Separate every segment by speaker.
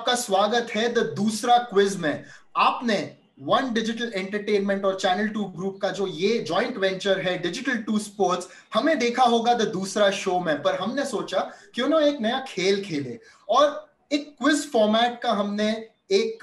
Speaker 1: आपका स्वागत है द दूसरा क्विज में। आपने वन डिजिटल एंटरटेनमेंट और चैनल 2 ग्रुप का जो ये जॉइंट वेंचर है डिजिटल 2 स्पोर्ट्स, हमें देखा होगा द दूसरा शो में, पर हमने सोचा क्यों ना एक नया खेल खेले और एक क्विज फॉर्मेट का हमने एक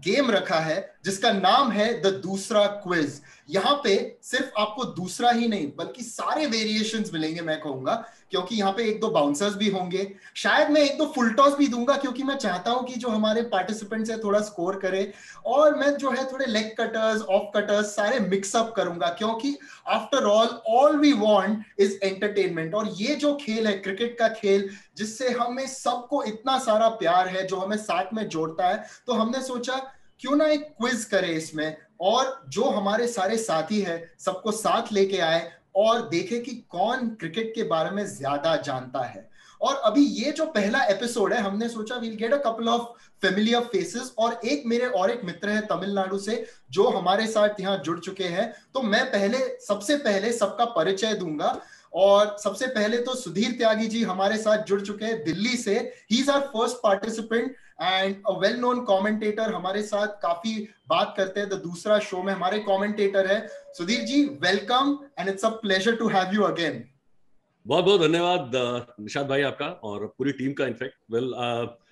Speaker 1: गेम रखा है जिसका नाम है द दूसरा क्विज। यहाँ पे सिर्फ आपको दूसरा ही नहीं बल्कि सारे वेरिएशंस मिलेंगे मैं कहूंगा, क्योंकि यहाँ पे एक दो बाउंसर्स भी होंगे, शायद मैं एक दो फुल टॉस भी दूंगा क्योंकि मैं चाहता हूं कि जो हमारे पार्टिसिपेंट्स है थोड़ा स्कोर करे, और मैं जो है थोड़े लेग कटर्स ऑफ कटर्स सारे मिक्सअप करूंगा क्योंकि after all we want is entertainment. और ये जो खेल है क्रिकेट का खेल जिससे हमें सबको इतना सारा प्यार है, जो हमें साथ में जोड़ता है, तो हमने सोचा क्यों ना एक क्विज करे इसमें, और जो हमारे सारे साथी है सबको साथ लेके आए और देखे कि कौन क्रिकेट के बारे में ज्यादा जानता है। और अभी ये जो पहला एपिसोड है हमने सोचा we'll get a couple of familiar faces, और एक मेरे और एक मित्र है तमिलनाडु से जो हमारे साथ यहाँ जुड़ चुके हैं। तो मैं सबसे पहले सबका परिचय दूंगा, और सबसे पहले तो सुधीर त्यागी जी हमारे साथ जुड़ चुके हैं दिल्ली से। He is our first participant and a well known commentator, हमारे साथ काफी बात करते हैं। द दूसरा शो में हमारे कमेंटेटर है Sudhir ji. Welcome and it's a pleasure to have you again.
Speaker 2: बहुत बहुत धन्यवाद निशाद भाई आपका और पूरी टीम का। इनफैक्ट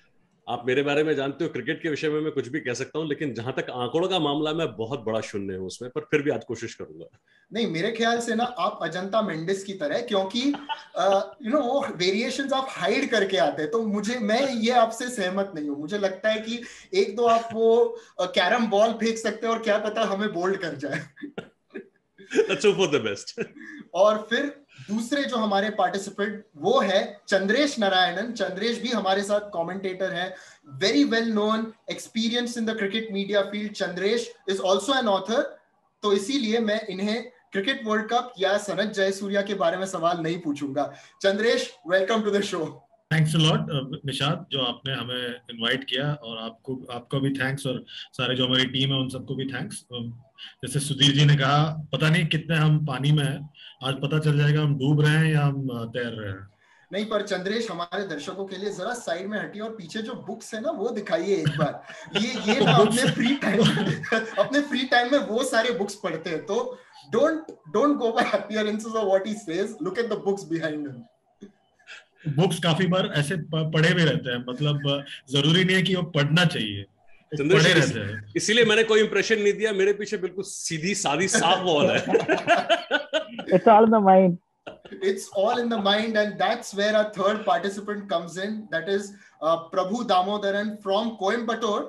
Speaker 2: आप मेरे बारे में जानते हो, क्रिकेट के विषय में मैं कुछ भी कह सकता हूं, लेकिन जहां तक आंकड़ों का मामला मैं बहुत बड़ा शून्य हूं उसमें, पर फिर भी आज कोशिश करूंगा।
Speaker 1: नहीं, मेरे ख्याल से ना आप अजंता मेंडिस की तरह, क्योंकि वो वेरिएशंस आप हाइड करके आते हैं, तो मैं ये आपसे सहमत नहीं हूं। मुझे लगता है कि एक दो आप वो कैरम बॉल फेंक सकते हैं और क्या पता हमें बोल्ड कर जाए।
Speaker 2: Let's hope for the best.
Speaker 1: और फिर दूसरे जो हमारे पार्टिसिपेंट वो है चंद्रेश नारायणन। चंद्रेश भी हमारे साथ कमेंटेटर है, very well known, experience in the cricket media field. Chandresh is also an author, तो इसीलिए मैं इन्हें क्रिकेट वर्ल्ड कप या सनत जयसूर्या के बारे में सवाल नहीं पूछूंगा। Chandresh, welcome to the show.
Speaker 3: Thanks a lot Nishad, जो आपने हमें इनवाइट किया, और आपको भी थैंक्स, और सारे जो हमारी टीम है उन सबको भी थैंक्स। जैसे सुधीर जी ने कहा, पता नहीं कितने हम पानी में हैं, आज पता चल जाएगा हम डूब रहे हैं या हम तैर रहे हैं।
Speaker 1: नहीं, पर चंद्रेश हमारे दर्शकों के लिए जरा साइड में हटिए और पीछे जो बुक्स है ना वो दिखाइए एक बार। ये ना अपने फ्री टाइम में वो सारे बुक्स पढ़ते हैं, तो don't go by appearances of what he says, look at the books behind him.
Speaker 3: Books काफी बार ऐसे पढ़े भी रहते हैं, मतलब जरूरी नहीं है कि वो पढ़ना चाहिए, पढ़े रहते हैं।
Speaker 2: इसीलिए मैंने कोई इंप्रेशन नहीं दिया, मेरे पीछे बिल्कुल सीधी सादी साफ वॉल है।
Speaker 4: It's all in the mind.
Speaker 1: It's all in the mind, and that's where our third participant comes in. That is Prabhu Damodaran from Coimbatore.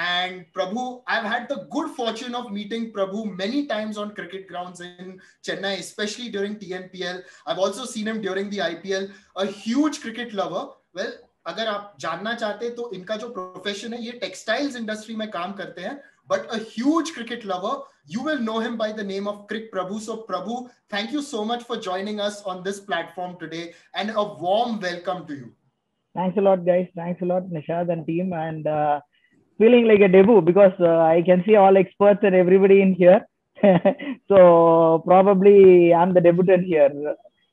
Speaker 1: And Prabhu, I've had the good fortune of meeting Prabhu many times on cricket grounds in Chennai, especially during TNPL. I've also seen him during the IPL. A huge cricket lover. Well, अगर आप जानना चाहते हैं तो इनका जो profession है ये टेक्सटाइल्स इंडस्ट्री में काम करते हैं, but a huge cricket lover. You will know him by the name of Crick Prabhu. So Prabhu, thank you so much for joining us on this platform today, and a warm welcome to you.
Speaker 4: Thanks a lot, guys. Thanks a lot, Nishad and team. And feeling like a debut because I can see all experts and everybody in here. So probably I'm the debutant here.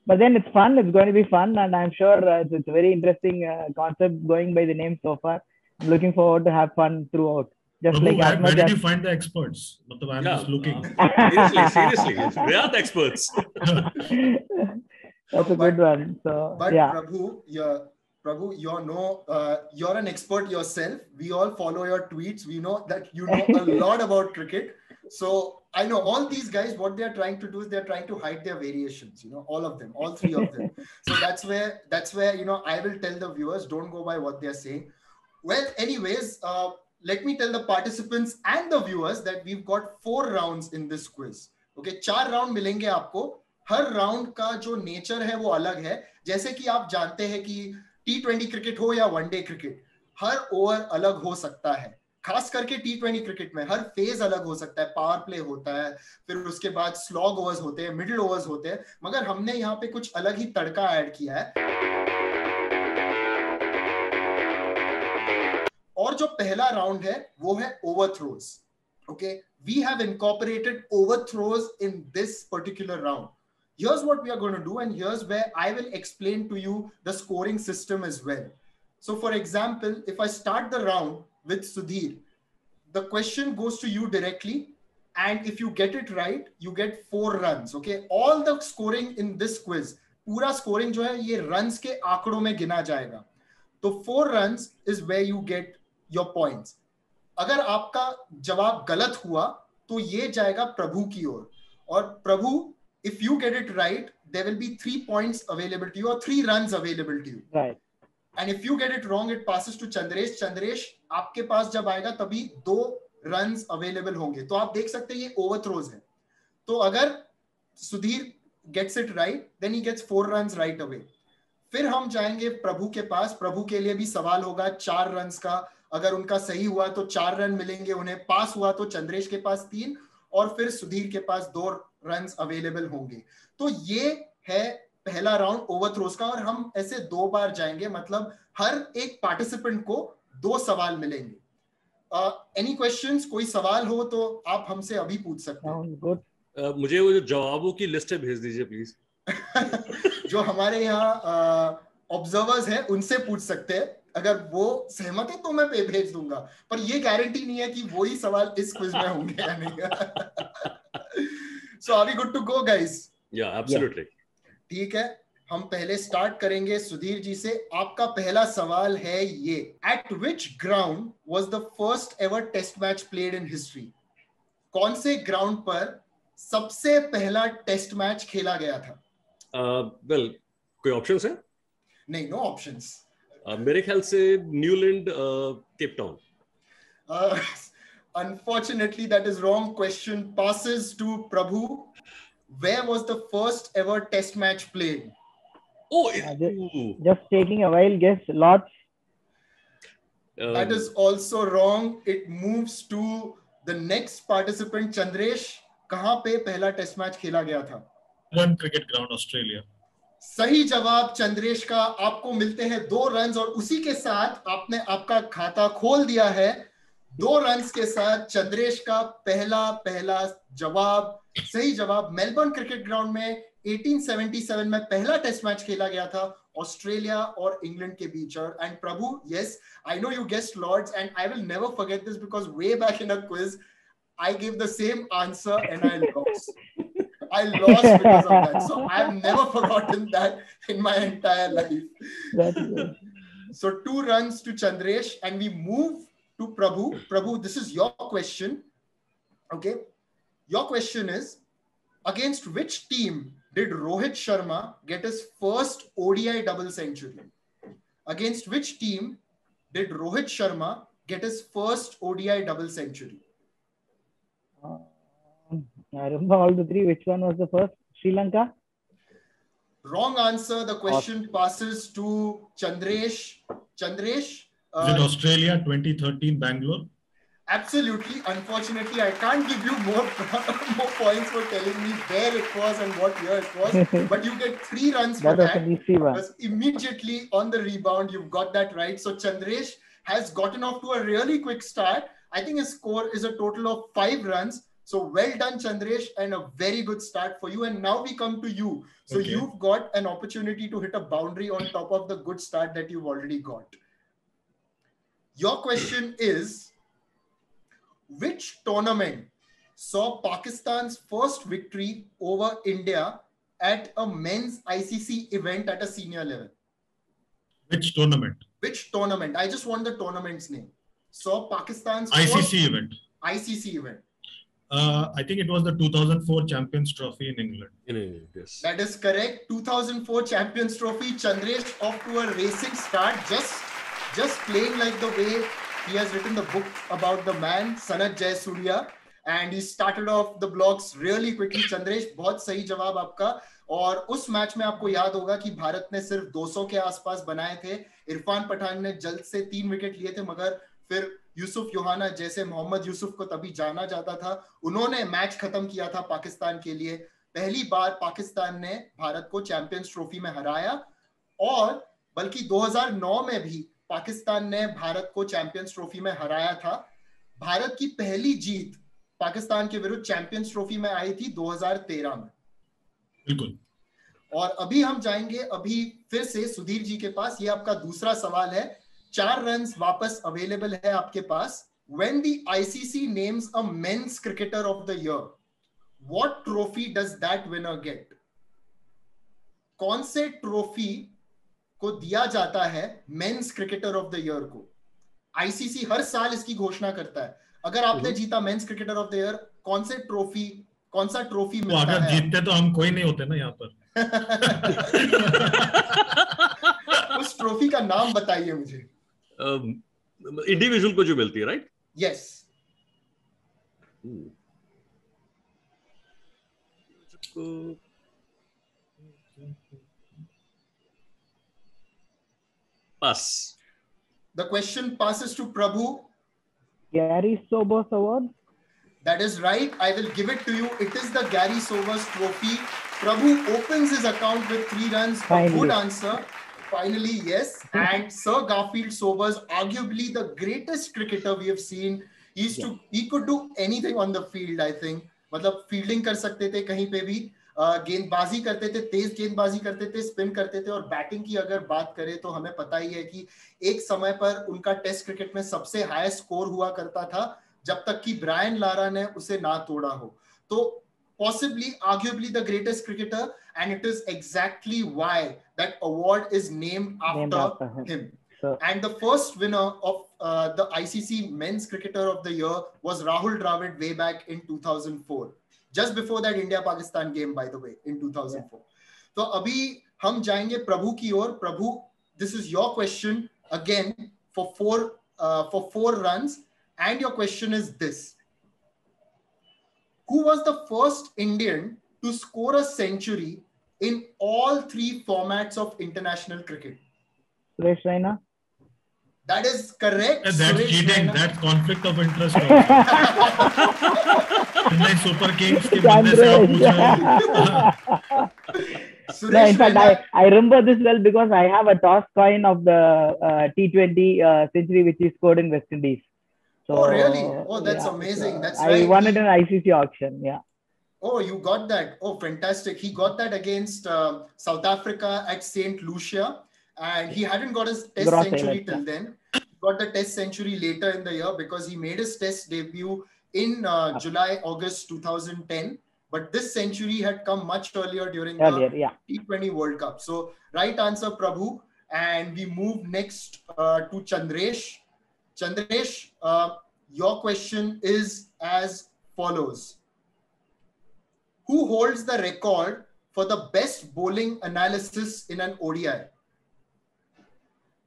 Speaker 4: But then it's fun. It's going to be fun. And I'm sure it's a very interesting concept going by the name so far. I'm looking forward to have fun throughout. Just
Speaker 3: Prabhu,
Speaker 4: like
Speaker 3: where did you find the experts? I'm just looking.
Speaker 2: Seriously, we are the experts.
Speaker 4: That's a good one. So,
Speaker 1: but
Speaker 4: yeah.
Speaker 1: Prabhu, you're an expert yourself. We all follow your tweets. We know that you know a lot about cricket. So I know all these guys, what they're trying to do is they're trying to hide their variations, all of them, all three of them. So that's where, I will tell the viewers, don't go by what they're saying. Well, anyways, let me tell the participants and the viewers that we've got 4 rounds in this quiz. Okay, 4 round मिलेंगे आपको। हर round का जो nature है वो अलग है। जैसे कि आप जानते हैं कि T20 क्रिकेट हो या वनडे क्रिकेट, हर ओवर अलग हो सकता है। खास करके T20 क्रिकेट में हर फेज अलग हो सकता है। पावर प्ले होता है, फिर उसके बाद स्लॉग ओवर्स होते हैं, मिडिल ओवर्स होते हैं, मगर हमने यहाँ पे कुछ अलग ही तड़का ऐड किया है। और जो पहला राउंड है वो है overthrows. Okay, we have incorporated overthrows in this particular round. Here's what we are going to do, and here's where I will explain to you the scoring system as well. So for example, if I start the round with Sudhir, the question goes to you directly, and if you get it right, you get 4 runs. Okay, all the scoring in this quiz, पूरा scoring जो है ये runs के आंकड़ों में गिना जाएगा. तो 4 runs is where you get your points. अगर आपका जवाब गलत हुआ तो ये जाएगा प्रभु की ओर, और प्रभु, if you get it right, there will be 3 points available to you or 3 runs available to you.
Speaker 4: Right.
Speaker 1: And if you get it wrong, it passes to Chandresh. Chandresh, आपके पास जब आएगा तभी 2 runs available होंगे. तो आप देख सकते हैं ये overthrows है. तो अगर Sudhir gets it right, then he gets 4 runs right away. फिर हम जाएंगे प्रभु के पास. प्रभु के लिए भी सवाल होगा 4 runs का. अगर उनका सही हुआ तो 4 रन मिलेंगे उन्हें. पास हुआ तो चंद्रेश के पास 3 और फिर सुधीर के पास 2 रन्स अवेलेबल होंगे. तो ये है पहला राउंड ओवरथ्रोस का, और हम ऐसे 2 बार जाएंगे, मतलब हर एक पार्टिसिपेंट को 2 सवाल मिलेंगे. Any questions? कोई सवाल हो तो आप हमसे अभी पूछ सकते हैं.
Speaker 2: मुझे वो जो जवाबों की लिस्ट भेज दीजिए प्लीज.
Speaker 1: जो हमारे यहाँ ऑब्जर्वर्स हैं उनसे पूछ सकते हैं. अगर वो सहमत है तो मैं भेज दूंगा, पर ये गारंटी नहीं है कि वही सवाल इस क्विज में होंगे या नहीं. So are we good to go guys?
Speaker 2: Yeah absolutely.
Speaker 1: ठीक है, हम पहले स्टार्ट करेंगे सुधीर जी से. आपका पहला सवाल है ये: at which ground was the first ever test match played in history? कौन से ग्राउंड पर सबसे पहला टेस्ट मैच खेला गया था?
Speaker 2: वेल, कोई ऑप्शंस है?
Speaker 1: नहीं, नो ऑप्शंस.
Speaker 2: मेरे ख्याल से Newland, Cape Town.
Speaker 1: Unfortunately, that is wrong. Question passes to Prabhu. Where was the first ever test match played?
Speaker 2: Oh,
Speaker 4: just taking a wild guess. Lots.
Speaker 1: That is also wrong. It moves to the next participant, Chandresh. कहाँ पे पहला test match खेला गया था?
Speaker 3: One cricket ground, Australia.
Speaker 1: सही जवाब चंद्रेश का. आपको मिलते हैं 2 रन्स, और उसी के साथ आपने आपका खाता खोल दिया है. 2 रन्स के साथ चंद्रेश का पहला जवाब सही जवाब. मेलबर्न क्रिकेट ग्राउंड में 1877 में पहला टेस्ट मैच खेला गया था ऑस्ट्रेलिया और इंग्लैंड के बीच. And Prabhu, yes, I know you guessed Lord's, and I will never forget this because way back in a quiz I gave the same answer and I lost. I lost because of that. So I have never forgotten that in my entire life.
Speaker 4: That's good.
Speaker 1: So 2 runs to Chandresh, and we move to Prabhu. Prabhu, this is your question. Okay. Your question is, against which team did Rohit Sharma get his first ODI double century? Against which team did Rohit Sharma get his first ODI double century?
Speaker 4: I remember all the 3. Which one was the first? Sri Lanka?
Speaker 1: Wrong answer. The question passes to Chandresh. Chandresh?
Speaker 3: Is it Australia 2013 Bangalore?
Speaker 1: Absolutely. Unfortunately, I can't give you more points for telling me where it was and what year it was. But you get 3 runs for that.
Speaker 4: That was an easy one.
Speaker 1: Because immediately on the rebound, you've got that right. So Chandresh has gotten off to a really quick start. I think his score is a total of 5 runs. So well done, Chandresh, and a very good start for you. And now we come to you. So
Speaker 3: Okay.
Speaker 1: You've got an opportunity to hit a boundary on top of the good start that you've already got. Your question is, which tournament saw Pakistan's first victory over India at a men's ICC event at a senior level?
Speaker 3: Which tournament?
Speaker 1: Which tournament? I just want the tournament's name. So Pakistan's
Speaker 3: ICC event.
Speaker 1: ICC event.
Speaker 3: I think it was the 2004 Champions Trophy in England.
Speaker 2: In England, yes.
Speaker 1: That is correct. 2004 Champions Trophy. Chandresh off to a racing start. Just playing like the way he has written the book about the man, Sanat Jayasuriya. And he started off the blocks really quickly. Chandresh, बहुत सही जवाब आपका. और उस मैच में आपको याद होगा कि भारत ने सिर्फ 200 के आसपास बनाए थे. इरफान पठान ने जल्द से 3 विकेट लिए थे, मगर फिर यूसुफ योहाना जैसे मोहम्मद यूसुफ को तभी जाना जाता था, उन्होंने मैच खत्म किया था पाकिस्तान के लिए. पहली बार पाकिस्तान ने भारत को चैंपियंस ट्रॉफी में हराया, और बल्कि 2009 में भी पाकिस्तान ने भारत को चैंपियंस ट्रॉफी में हराया था. भारत की पहली जीत पाकिस्तान के विरुद्ध चैंपियंस ट्रॉफी में आई थी 2013 में.
Speaker 3: बिल्कुल.
Speaker 1: और अभी हम जाएंगे अभी फिर से सुधीर जी के पास. ये आपका दूसरा सवाल है. 4 रन्स वापस अवेलेबल है आपके पास. When the ICC names a men's cricketer of the year, what trophy does that winner get? कौन से ट्रॉफी को दिया जाता है men's cricketer of the year को? आईसीसी हर साल इसकी घोषणा करता है. अगर आपने जीता men's cricketer of the year, कौन सा ट्रॉफी मिलता है?
Speaker 3: अगर जीतते तो हम कोई नहीं होते ना यहाँ पर.
Speaker 1: उस ट्रॉफी का नाम बताइए मुझे.
Speaker 2: इंडिविजुअल को जो मिलती है, right?
Speaker 1: Yes.
Speaker 2: Pass.
Speaker 1: The question passes to Prabhu.
Speaker 4: Gary Sobers Award.
Speaker 1: That is right. I will give it to you. It is the Gary Sobers Trophy. Prabhu opens his account with 3 runs.
Speaker 4: Finally.
Speaker 1: Good answer. Finally, yes. And Sir Garfield Sobers, arguably the greatest cricketer we have seen. He could do anything on the field, I think. मतलब fielding कर सकते थे कहीं पे भी, गेंदबाजी करते थे, तेज गेंदबाजी करते थे, स्पिन करते थे. और बैटिंग की अगर बात करें तो हमें पता ही है कि एक समय पर उनका टेस्ट क्रिकेट में सबसे हाई स्कोर हुआ करता था जब तक कि ब्रायन लारा ने उसे ना तोड़ा हो. तो possibly, arguably the greatest cricketer, and it is exactly why that award is named after him.
Speaker 4: Sure.
Speaker 1: And the first winner of the ICC Men's Cricketer of the Year was Rahul Dravid way back in 2004. Just before that India-Pakistan game, by the way, in 2004. So अभी हम जाएंगे प्रभु की ओर. प्रभु, this is your question again for 4 runs, and your question is this: who was the first Indian to score a century in all 3 formats of international cricket?
Speaker 4: Suresh Raina.
Speaker 1: That is correct.
Speaker 3: That's
Speaker 1: Suresh
Speaker 3: cheating.
Speaker 1: Raina.
Speaker 3: That's conflict of interest. Chennai Super Kings के बंदे से आप पूछ रहे हो.
Speaker 4: No, in fact, I remember this well because I have a toss coin of the T20 century which he scored in West Indies. So,
Speaker 1: oh, really? Oh, that's amazing. That's
Speaker 4: I
Speaker 1: right.
Speaker 4: won it in ICC auction. Yeah.
Speaker 1: Oh, you got that. Oh, fantastic. He got that against South Africa at St. Lucia. And he hadn't got his test century till then. He got the test century later in the year because he made his test debut in August 2010. But this century had come much earlier during the T20 World Cup. So, right answer, Prabhu. And we move next to Chandresh. Chandresh, your question is as follows. Who holds the record for the best bowling analysis in an ODI?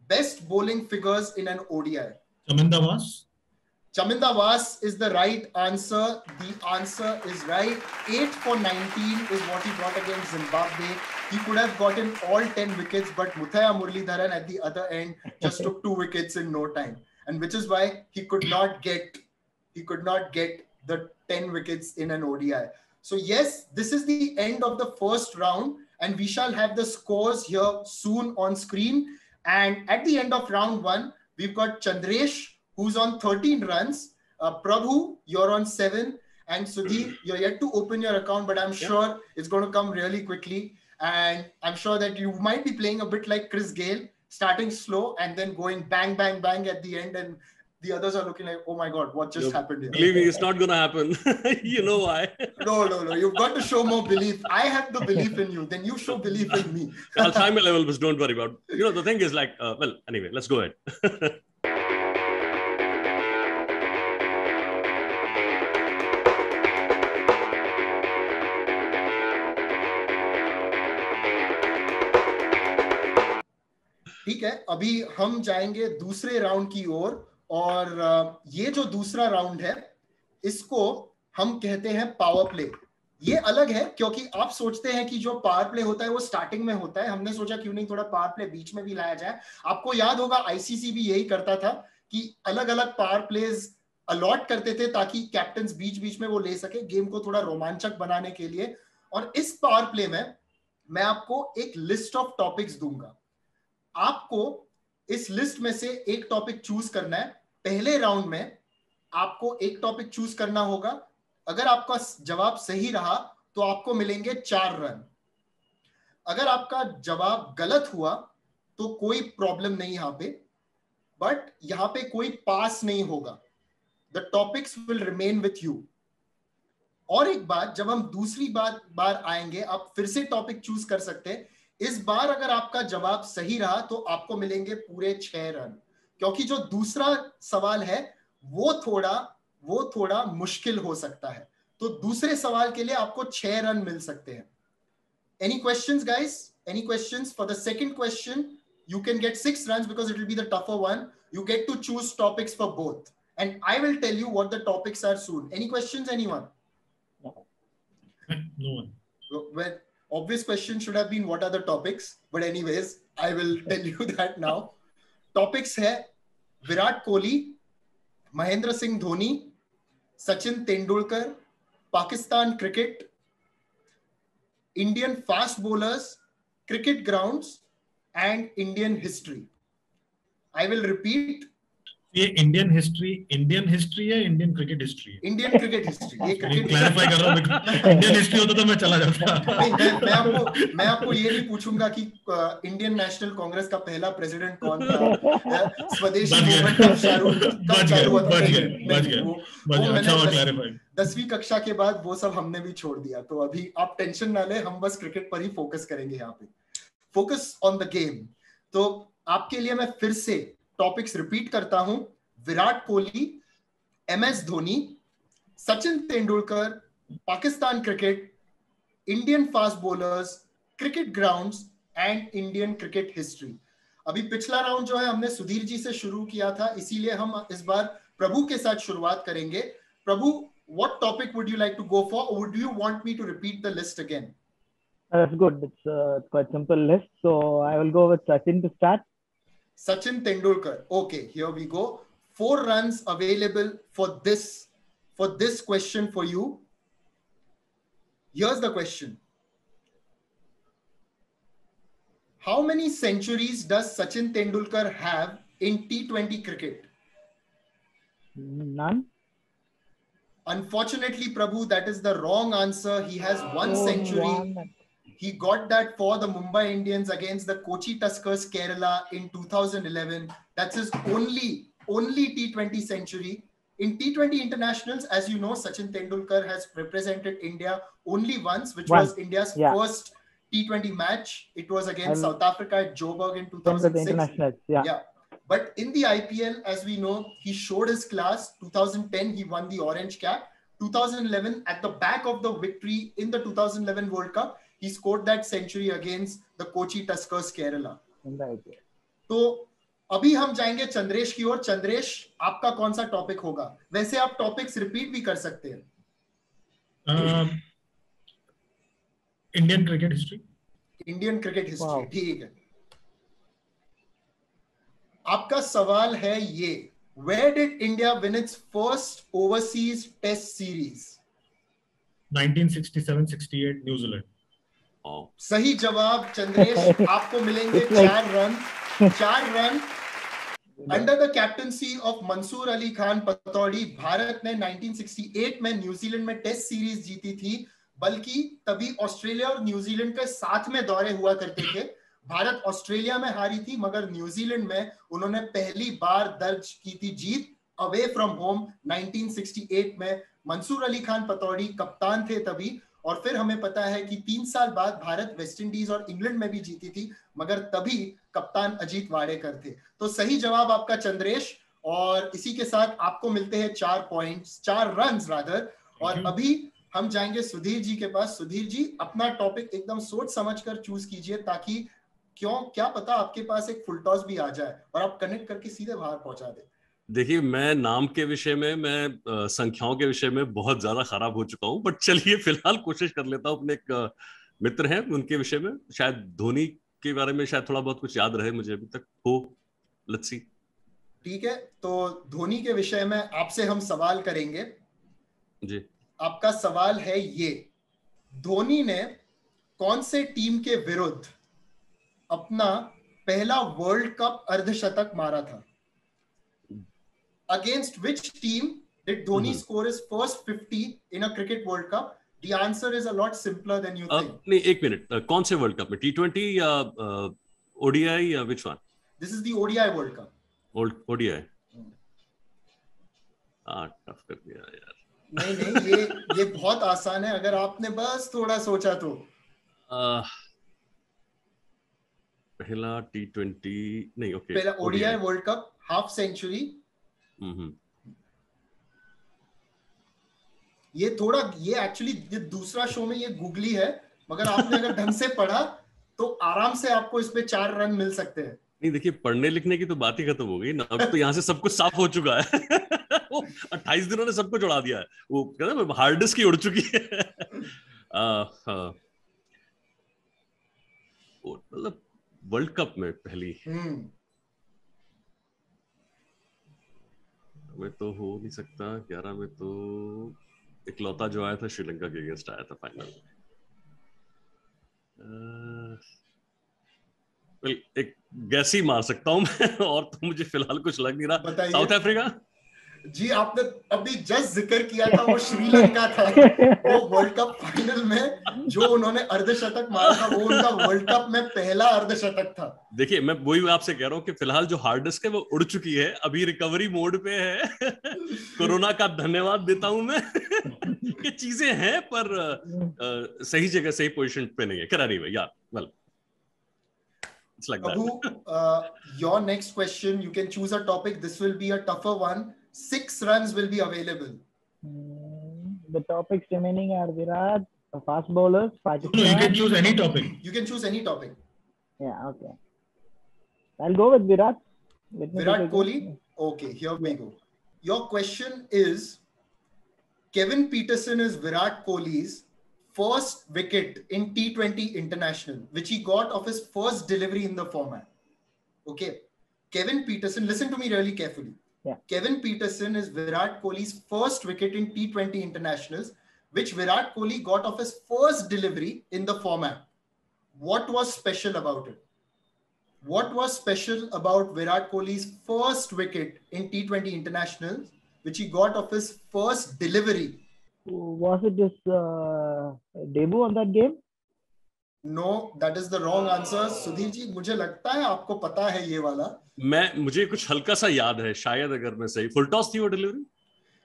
Speaker 1: Best bowling figures in an ODI.
Speaker 3: Chaminda Vas.
Speaker 1: Chaminda Vas is the right answer. The answer is right. 8 for 19 is what he got against Zimbabwe. He could have gotten all 10 wickets, but Muthaiya Muralidharan at the other end just took 2 wickets in no time. And which is why he could not get the 10 wickets in an ODI. So yes, this is the end of the first round, and we shall have the scores here soon on screen. And at the end of round 1, we've got Chandresh, who's on 13 runs. Prabhu, you're on 7. And Sudhir, you're yet to open your account, but I'm sure it's going to come really quickly. And I'm sure that you might be playing a bit like Chris Gayle, starting slow and then going bang, bang, bang at the end. And the others are looking like, oh my God, what just happened here?
Speaker 2: Believe me, it's not going to happen. You know why?
Speaker 1: No. You've got to show more belief. I have the belief in you. Then you show belief in me.
Speaker 2: I'll try my level, but don't worry about it. The thing is like, well, anyway, let's go ahead.
Speaker 1: ठीक है, अभी हम जाएंगे दूसरे round की ओर. और ये जो दूसरा राउंड है, इसको हम कहते हैं पावर प्ले. ये अलग है क्योंकि आप सोचते हैं कि जो पावर प्ले होता है वो स्टार्टिंग में होता है. हमने सोचा क्यों नहीं थोड़ा पावर प्ले बीच में भी लाया जाए. आपको याद होगा आईसीसी भी यही करता था कि अलग अलग पावर प्लेज अलॉट करते थे ताकि कैप्टन बीच बीच में वो ले सके, गेम को थोड़ा रोमांचक बनाने के लिए. और इस पावर प्ले में मैं आपको एक लिस्ट ऑफ टॉपिक्स दूंगा. आपको इस लिस्ट में से एक टॉपिक चूज करना है. पहले राउंड में आपको एक टॉपिक चूज करना होगा. अगर आपका जवाब सही रहा तो आपको मिलेंगे 4 रन. अगर आपका जवाब गलत हुआ तो कोई प्रॉब्लम नहीं. यहां पे बट यहाँ पे कोई पास नहीं होगा. The topics will remain with you. और एक बात, जब हम दूसरी बार आएंगे आप फिर से टॉपिक चूज कर सकते हैं. इस बार अगर आपका जवाब सही रहा तो आपको मिलेंगे पूरे 6 रन, क्योंकि जो दूसरा सवाल है वो थोड़ा मुश्किल हो सकता है. तो दूसरे सवाल के लिए आपको 6 रन मिल सकते हैं. Any questions, guys? Any questions? For the second question, you can get 6 runs because it will be the tougher one. You get to choose topics for both. And I will tell you what the topics are soon. Any questions, anyone?
Speaker 3: No one.
Speaker 1: Well, obvious question should have been what are the topics? But anyways, I will tell you that now. Topics है Virat Kohli, Mahendra Singh Dhoni, Sachin Tendulkar, Pakistan cricket, Indian fast bowlers, cricket grounds, and Indian history. I will repeat.
Speaker 3: ये Indian history है, Indian cricket history है? Indian cricket history. ये clarify कर रहा हूँ. Indian history होता तो मैं चला जाता.
Speaker 1: मैं आपको ये नहीं पूछूंगा कि इंडियन नेशनल कांग्रेस का पहला प्रेसिडेंट कौन था, स्वदेशी मूवमेंट कब चालू हुआ था.
Speaker 3: बच गया. अच्छा हुआ क्लैरिफाई.
Speaker 1: 10वीं कक्षा के बाद वो सब हमने भी छोड़ दिया. तो अभी आप टेंशन ना ले, हम बस क्रिकेट पर ही फोकस करेंगे. यहाँ पे फोकस ऑन द गेम. तो आपके लिए मैं फिर से टॉपिक्स रिपीट करता हूं. Virat Kohli, MS Dhoni, Sachin Tendulkar, Pakistan cricket, Indian fast bowlers, cricket grounds and Indian cricket history. अभी पिछला राउंड जो है हमने सुधीर जी से शुरू किया था, इसीलिए हम इस बार प्रभु के साथ शुरुआत करेंगे. प्रभु, what topic would you like to go for, or would you want me to repeat the list again?
Speaker 4: That's good. It's quite simple list. So I will go with Sachin to start.
Speaker 1: Sachin Tendulkar. Okay, here we go. 4 runs available for this question for you. Here's the question. How many centuries does Sachin Tendulkar have in T20 cricket?
Speaker 4: None.
Speaker 1: Unfortunately, Prabhu, that is the wrong answer. He has 1 century.
Speaker 4: One.
Speaker 1: He got that for the Mumbai Indians against the Kochi Tuskers Kerala in 2011. That's his only T20 century. In T20 internationals, as you know, Sachin Tendulkar has represented India only once, which was India's first T20 match. It was against South Africa at Joburg in 2006. Yeah. But in the IPL, as we know, he showed his class. 2010, he won the orange cap. 2011, at the back of the victory in the 2011 World Cup, he scored that century against the Kochi Tuskers Kerala. तो अभी हम जाएंगे चंद्रेश की ओर. चंद्रेश, आपका कौन सा topic होगा? वैसे आप टॉपिक्स रिपीट भी कर सकते हैं.
Speaker 3: Indian cricket history.
Speaker 1: Indian cricket history, ठीक है. आपका सवाल है ये: Where did India win its first overseas test series?
Speaker 3: 1967-68 New Zealand.
Speaker 1: सही जवाब चंद्रेश. आपको मिलेंगे 4 run. 4 run. Under the captaincy of Mansoor Ali Khan Pataudi, Bharat ने 1968 में न्यूजीलैंड में टेस्ट सीरीज जीती थी. बल्कि तभी ऑस्ट्रेलिया और न्यूजीलैंड के साथ में दौरे हुआ करते थे. भारत ऑस्ट्रेलिया में हारी थी, मगर न्यूजीलैंड में उन्होंने पहली बार दर्ज की थी जीत अवे फ्रॉम होम 1968 में. मंसूर अली खान पतौड़ी कप्तान थे तभी. और फिर हमें पता है कि 3 साल बाद भारत वेस्ट इंडीज और इंग्लैंड में भी जीती थी, मगर तभी कप्तान अजीत वाडेकर थे. तो सही जवाब आपका चंद्रेश. और इसी के साथ आपको मिलते हैं 4 पॉइंट्स, 4 रन्स रादर. और अभी हम जाएंगे सुधीर जी के पास. सुधीर जी, अपना टॉपिक एकदम सोच समझकर चूज कीजिए, ताकि क्या पता आपके पास एक फुल टॉस भी आ जाए और आप कनेक्ट करके सीधे बाहर पहुंचा दे.
Speaker 2: देखिए, मैं नाम के विषय में, मैं संख्याओं के विषय में बहुत ज्यादा खराब हो चुका हूं. बट चलिए फिलहाल कोशिश कर लेता हूं. अपने एक मित्र हैं, उनके विषय में, शायद धोनी के बारे में शायद थोड़ा बहुत कुछ याद रहे मुझे अभी तक हो. Let's see.
Speaker 1: ठीक है, तो धोनी के विषय में आपसे हम सवाल करेंगे
Speaker 2: जी.
Speaker 1: आपका सवाल है ये: धोनी ने कौन से टीम के विरुद्ध अपना पहला वर्ल्ड कप अर्धशतक मारा था? Against which team did Dhoni score his first 50 in a cricket World Cup? The answer is a lot simpler than you think.
Speaker 2: नहीं, एक मिनट. कौन से वर्ल्ड कप में? T20 या ODI या which one?
Speaker 1: This is the ODI World Cup.
Speaker 2: ODI tough कर दिया यार।
Speaker 1: नहीं ये बहुत आसान है अगर आपने बस थोड़ा सोचा तो।
Speaker 2: पहला T20 नहीं, ओके,
Speaker 1: पहला ODI world cup, half century. ये एक्चुअली ये दूसरा शो में ये गूगली है, मगर आपने अगर ढंग से पढ़ा तो आराम से आपको इस पे 4 रन मिल सकते हैं।
Speaker 2: नहीं देखिए, पढ़ने लिखने की तो बात ही खत्म हो गई ना, अब तो यहाँ से सब कुछ साफ हो चुका है। वो 28 दिनों ने सब कुछ उड़ा दिया है, वो कहते हैं हार्ड डिस्क की उड़ चुकी है। मतलब वर्ल्ड कप में पहली में तो हो नहीं सकता। 11 में तो इकलौता जो आया था श्रीलंका के अगेंस्ट आया था फाइनल में। एक गैस ही मार सकता हूं मैं, और तो मुझे फिलहाल कुछ लग नहीं रहा। साउथ अफ्रीका
Speaker 1: जी, आपने अभी जस्ट जिक्र किया था, वो श्रीलंका था। वो वर्ल्ड कप फाइनल में जो उन्होंने अर्धशतक मारा था, वो उनका वर्ल्ड कप में पहला अर्धशतक था। देखिए,
Speaker 2: मैं वही आपसे कह रहा हूँ कि फिलहाल जो हार्ड डिस्क है वो उड़ चुकी है, अभी रिकवरी मोड पे है। कोरोना का धन्यवाद देता हूं मैं कि चीजें हैं पर सही जगह सही पोजीशन पे नहीं है। करा रही है यार। Well, it's like
Speaker 1: Abu, your next question, you can choose a topic. This will be a tougher one. 6 runs will be available.
Speaker 4: The topics remaining are Virat, fast bowlers, Pakistan.
Speaker 3: No, you can choose any topic.
Speaker 1: You can choose any topic.
Speaker 4: Yeah, okay. I'll go with Virat.
Speaker 1: Virat Kohli? Okay, here we go. Your question is, Kevin Pietersen is Virat Kohli's first wicket in T20 International, which he got of his first delivery in the format. Okay. Kevin Pietersen, listen to me really carefully.
Speaker 4: Yeah.
Speaker 1: Kevin Pietersen is Virat Kohli's first wicket in T20 Internationals, which Virat Kohli got of his first delivery in the format. What was special about it? What was special about Virat Kohli's first wicket in T20 Internationals, which he got of his first delivery?
Speaker 4: Was it his debut on that game?
Speaker 1: No, that is the wrong answer. Sudhir ji, मुझे लगता है आपको पता है ये वाला।
Speaker 2: मुझे कुछ हल्का सा याद है, शायद अगर मैं सही, फुल टॉस थी वो डिलीवरी?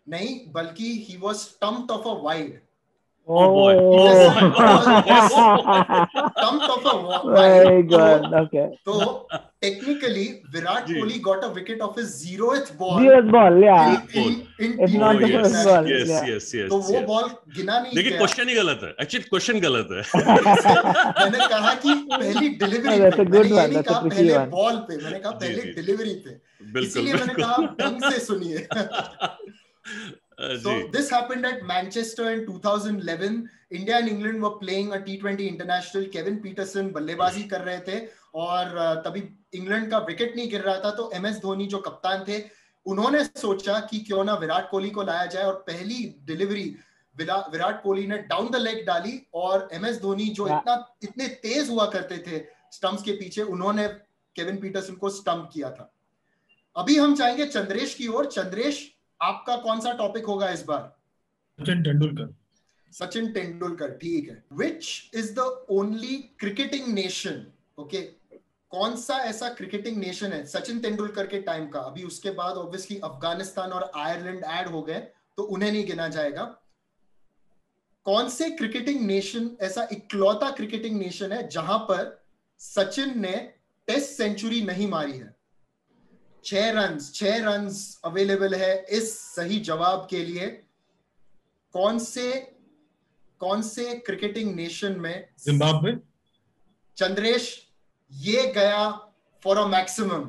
Speaker 1: नहीं, बल्कि he was stumped off a wide.
Speaker 2: Oh boy!
Speaker 1: Stumped off a wide.
Speaker 4: Very good. Okay.
Speaker 1: So technically, Virat Kohli got a wicket of his 0th ball.
Speaker 4: 0th ball, yeah.
Speaker 1: It's
Speaker 4: not the first ball.
Speaker 2: Yes.
Speaker 1: तो वो ball गिना नहीं गया।
Speaker 2: देखिए, question ही गलत है। Actually question गलत है।
Speaker 1: मैंने कहा कि पहली डिलीवरी पे, मैंने नहीं कहा पहले बॉल पे, मैंने कहा पहले डिलीवरी पे। इसीलिए मैंने कहा ढंग से सुनिए। So this happened at Manchester in 2011. India and England were playing a T20 international. Kevin Pietersen बल्लेबाजी कर रहे थे और तभी इंग्लैंड का विकेट नहीं गिर रहा था, तो MS धोनी जो कप्तान थे, उन्होंने सोचा कि क्यों ना विराट कोहली को लाया जाए, और पहली डिलीवरी विराट कोहली ने डाउन द लेग डाली, और MS धोनी जो इतने तेज हुआ करते थे स्टंप्स के पीछे, उन्होंने केविन पीटरसन को स्टंप किया था। अभी हम जाएंगे चंद्रेश की ओर। चंद्रेश, आपका कौन सा टॉपिक होगा इस बार? सचिन तेंदुलकर, ठीक है। Which is the only cricketing nation? Okay, कौन सा ऐसा क्रिकेटिंग नेशन है सचिन तेंदुलकर के टाइम का? अभी उसके बाद ऑब्वियसली अफगानिस्तान और आयरलैंड ऐड हो गए, तो उन्हें नहीं गिना जाएगा। कौन से क्रिकेटिंग नेशन ऐसा इकलौता क्रिकेटिंग नेशन है जहां पर सचिन ने टेस्ट सेंचुरी नहीं मारी है? 6 रन्स अवेलेबल है इस सही जवाब के लिए। कौन से क्रिकेटिंग नेशन में?
Speaker 3: जिम्बाब्वे।
Speaker 1: चंद्रेश, ये गया फॉर अ मैक्सिमम।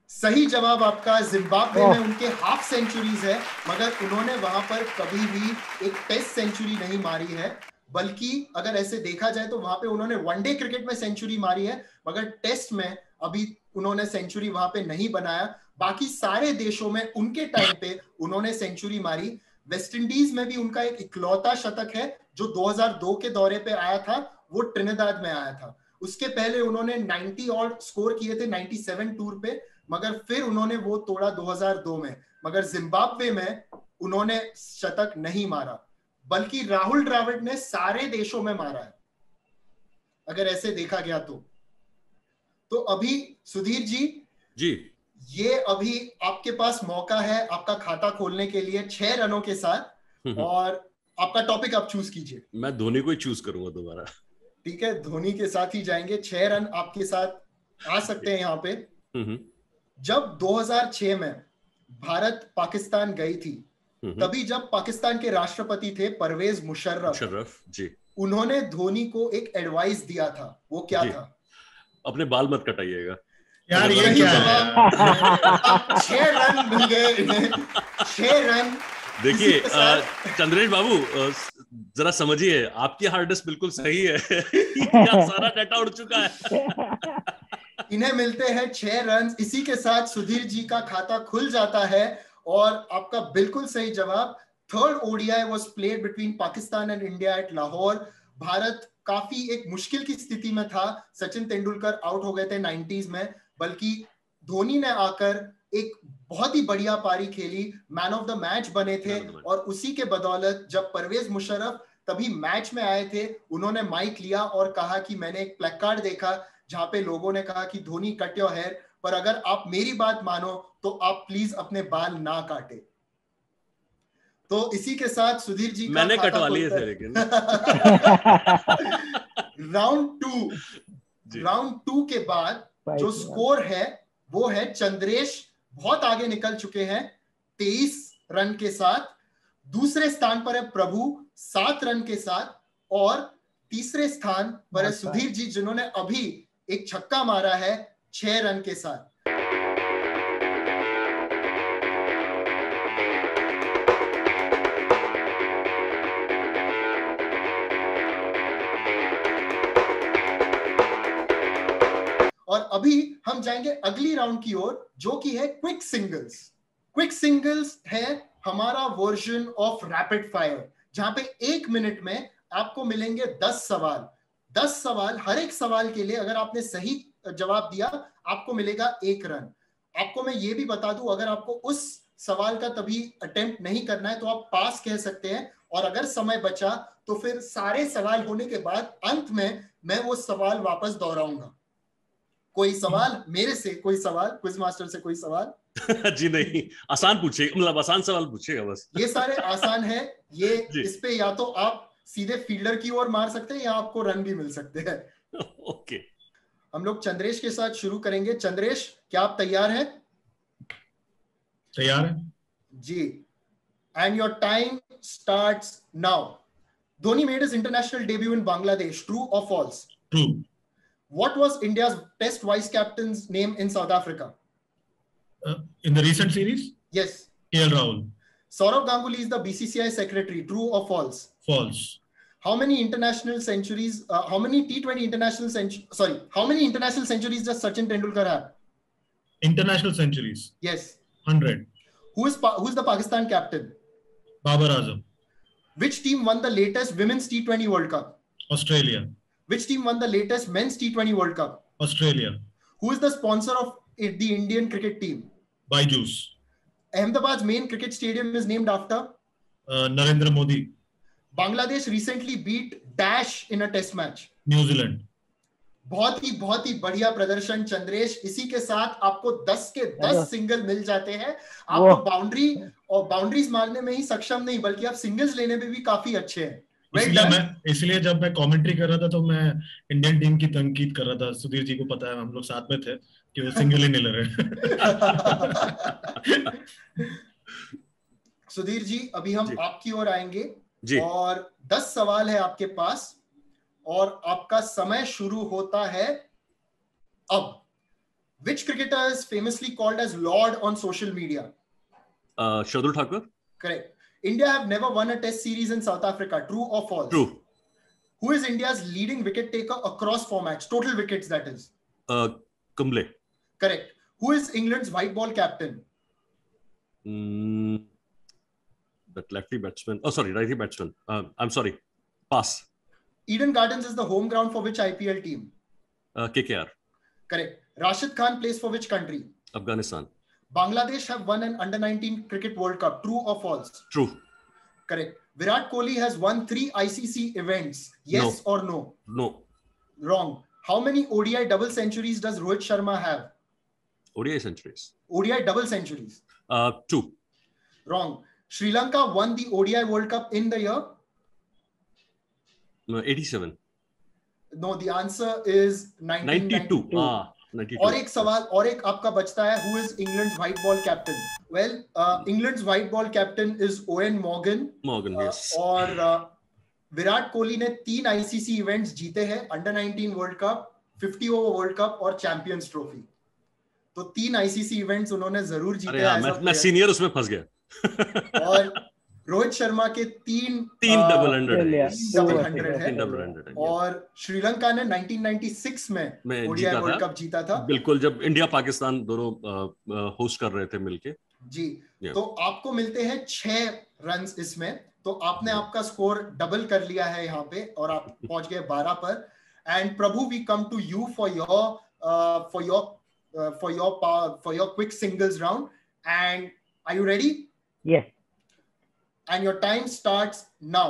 Speaker 1: सही जवाब आपका जिम्बाब्वे में उनके हाफ सेंचुरीज है, मगर उन्होंने वहां पर कभी भी एक टेस्ट सेंचुरी नहीं मारी है। बल्कि अगर ऐसे देखा जाए तो वहां पे उन्होंने वनडे क्रिकेट में सेंचुरी मारी है, मगर टेस्ट में अभी उन्होंने सेंचुरी वहां पे नहीं बनाया। बाकी सारे देशों में उनके टाइम पे उन्होंने सेंचुरी मारी। वेस्ट इंडीज में भी उनका एक इकलौता शतक है जो 2002 के दौरे पे आया था, वो ट्रिनिदाद में आया था। उसके पहले उन्होंने 90 और स्कोर किए थे 97 टूर पे, मगर फिर उन्होंने वो तोड़ा 2002 में। मगर जिम्बाब्वे में उन्होंने शतक नहीं मारा, बल्कि राहुल द्रविड़ ने सारे देशों में मारा है, अगर ऐसे देखा गया तो। अभी सुधीर जी, ये अभी आपके पास मौका है आपका खाता खोलने के लिए 6 रनों के साथ, और आपका टॉपिक आप चूज कीजिए।
Speaker 2: मैं धोनी को ही चूज करूंगा दोबारा।
Speaker 1: ठीक है, धोनी के साथ ही जाएंगे। 6 रन आपके साथ आ सकते हैं यहाँ पे। जब 2006 में भारत पाकिस्तान गई थी, तभी जब पाकिस्तान के राष्ट्रपति थे परवेज मुशर्रफ जी, उन्होंने धोनी को एक एडवाइस दिया था। वो क्या था?
Speaker 2: अपने बाल मत कटाइएगा
Speaker 3: यार। ये क्या है?
Speaker 1: 6 रन मिल गए। 6 रन।
Speaker 2: देखिए चंद्रेश बाबू, जरा समझिए, आपकी हार्ड डिस्क बिल्कुल सही है। सारा डाटा उड़ चुका है।
Speaker 1: इन्हें मिलते हैं 6 रन। इसी के साथ सुधीर जी का खाता खुल जाता है, और आपका बिल्कुल सही जवाब, third ODI was played between Pakistan and India at Lahore. Bharat काफी एक मुश्किल की स्थिति में था। सचिन तेंदुलकर आउट हो गए थे 90s में, बल्कि धोनी ने आकर एक बहुत ही बढ़िया पारी खेली, मैन ऑफ द मैच बने थे। और उसी के बदौलत जब परवेज मुशर्रफ तभी मैच में आए थे, उन्होंने माइक लिया और कहा कि मैंने एक प्लेकार्ड देखा जहां पे लोगों ने कहा कि धोनी कट योर हेयर, पर अगर आप मेरी बात मानो तो आप प्लीज अपने बाल ना काटे। तो इसी के साथ सुधीर जी का
Speaker 2: मैंने कटवा लिए थे लेकिन।
Speaker 1: राउंड 2 के बाद जो स्कोर है वो है, चंद्रेश बहुत आगे निकल चुके हैं 23 रन के साथ। दूसरे स्थान पर है प्रभु 7 रन के साथ, और तीसरे स्थान पर है सुधीर जी, जिन्होंने अभी एक छक्का मारा है 6 रन के साथ। और अभी हम जाएंगे अगली राउंड की ओर, जो कि है क्विक सिंगल्स। क्विक सिंगल्स है हमारा वर्जन ऑफ रैपिड फायर, जहां पे 1 मिनट में आपको मिलेंगे 10 सवाल। 10 सवाल, हर एक सवाल के लिए अगर आपने सही जवाब दिया आपको मिलेगा 1 रन। आपको मैं ये भी बता दूं, अगर आपको उस सवाल का तभी अटेम्प्ट नहीं करना है तो आप पास कह सकते हैं, और अगर समय बचा तो फिर सारे सवाल होने के बाद अंत में मैं वो सवाल वापस दोहराऊंगा। कोई सवाल मेरे से, कोई सवाल क्विज मास्टर से, कोई सवाल?
Speaker 2: जी नहीं, आसान पूछिए, मतलब आसान सवाल पूछिएगा बस।
Speaker 1: ये सारे आसान है। ये इस पे या तो आप सीधे फील्डर की ओर मार सकते हैं या आपको रन भी मिल सकते हैं।
Speaker 2: ओके,
Speaker 1: हम लोग चंद्रेश के साथ शुरू करेंगे। चंद्रेश, क्या आप तैयार हैं?
Speaker 3: तैयार है
Speaker 1: जी। And your time starts now. Dhoni made his international debut in Bangladesh, true और false?
Speaker 3: True.
Speaker 1: What was India's test vice captain's name in South Africa?
Speaker 3: In the recent series?
Speaker 1: Yes.
Speaker 3: KL Rahul.
Speaker 1: Saurav Ganguly is the BCCI secretary. True or false?
Speaker 3: False.
Speaker 1: How many international centuries? How many T20 international centuries? Sorry, how many international centuries does Sachin Tendulkar have?
Speaker 3: International centuries?
Speaker 1: Yes.
Speaker 3: 100.
Speaker 1: Who's the Pakistan captain?
Speaker 3: Babar Azam.
Speaker 1: Which team won the latest women's T20 World Cup?
Speaker 3: Australia.
Speaker 1: Which team won the latest men's T20 World Cup?
Speaker 3: Australia.
Speaker 1: Who is the sponsor of the Indian cricket team?
Speaker 3: Byju's.
Speaker 1: Ahmedabad's main cricket stadium is named after?
Speaker 3: Narendra Modi.
Speaker 1: Bangladesh recently beat Dash in a test match.
Speaker 3: New Zealand.
Speaker 1: बहुत ही बढ़िया प्रदर्शन चंद्रेश। इसी के साथ आपको 10 के 10 single मिल जाते हैं। आप तो बाउंड्रीज मारने में ही सक्षम नहीं, बल्कि आप सिंगल्स लेने में भी काफी अच्छे हैं।
Speaker 3: इसलिए जब मैं कमेंट्री कर रहा था तो मैं इंडियन टीम की तनकीद कर रहा था। सुधीर जी को पता है, हम लोग साथ में थे, कि वो सिंगल ही नहीं ले रहे।
Speaker 1: सुधीर जी, अभी हम आपकी ओर आएंगे और 10 सवाल है आपके पास, और आपका समय शुरू होता है अब। Which cricketer is famously called as Lord on social media?
Speaker 2: Shardul Thakur.
Speaker 1: Correct. India have never won a test series in South Africa. True or false?
Speaker 2: True.
Speaker 1: Who is India's leading wicket taker across formats? Total wickets, that is.
Speaker 2: Kumble.
Speaker 1: Correct. Who is England's white ball captain?
Speaker 2: That lefty batsman. Oh, sorry, righty batsman. I'm sorry. Pass.
Speaker 1: Eden Gardens is the home ground for which IPL team?
Speaker 2: KKR.
Speaker 1: Correct. Rashid Khan plays for which country?
Speaker 2: Afghanistan.
Speaker 1: Bangladesh have won an under-19 cricket World Cup. True or false?
Speaker 2: True.
Speaker 1: Correct. Virat Kohli has won 3 ICC events. Yes or no?
Speaker 2: No.
Speaker 1: Wrong. How many ODI double centuries does Rohit Sharma have?
Speaker 2: ODI centuries.
Speaker 1: ODI double centuries.
Speaker 2: 2.
Speaker 1: Wrong. Sri Lanka won the ODI World Cup in the year?
Speaker 2: No, 87.
Speaker 1: No, the answer is 1992.
Speaker 2: 92.
Speaker 1: और एक सवाल और एक आपका बचता है, who is England's white ball captain? Well, England's white ball captain is Owen Morgan.
Speaker 2: Yes.
Speaker 1: और विराट कोहली ने 3 ICC इवेंट्स जीते हैं, under 19 world cup, 50 over world cup और चैंपियंस ट्रॉफी। तो 3 ICC इवेंट्स उन्होंने जरूर जीते हैं। मैं
Speaker 2: सीनियर उसमें फंस गया।
Speaker 1: और रोहित शर्मा के 3
Speaker 2: डबल हंड्रेड
Speaker 1: है। और श्रीलंका ने 1996 में ओडीआई वर्ल्ड कप जीता था,
Speaker 2: बिल्कुल, जब इंडिया पाकिस्तान दोनों होस्ट कर रहे थे मिलके
Speaker 1: जी। तो आपको मिलते हैं 6 रन्स इसमें, तो आपने आपका स्कोर डबल कर लिया है यहाँ पे और आप पहुंच गए 12 पर। And Prabhu, we come to you for your quick singles round, and are you ready?
Speaker 4: Yes.
Speaker 1: And your time starts now.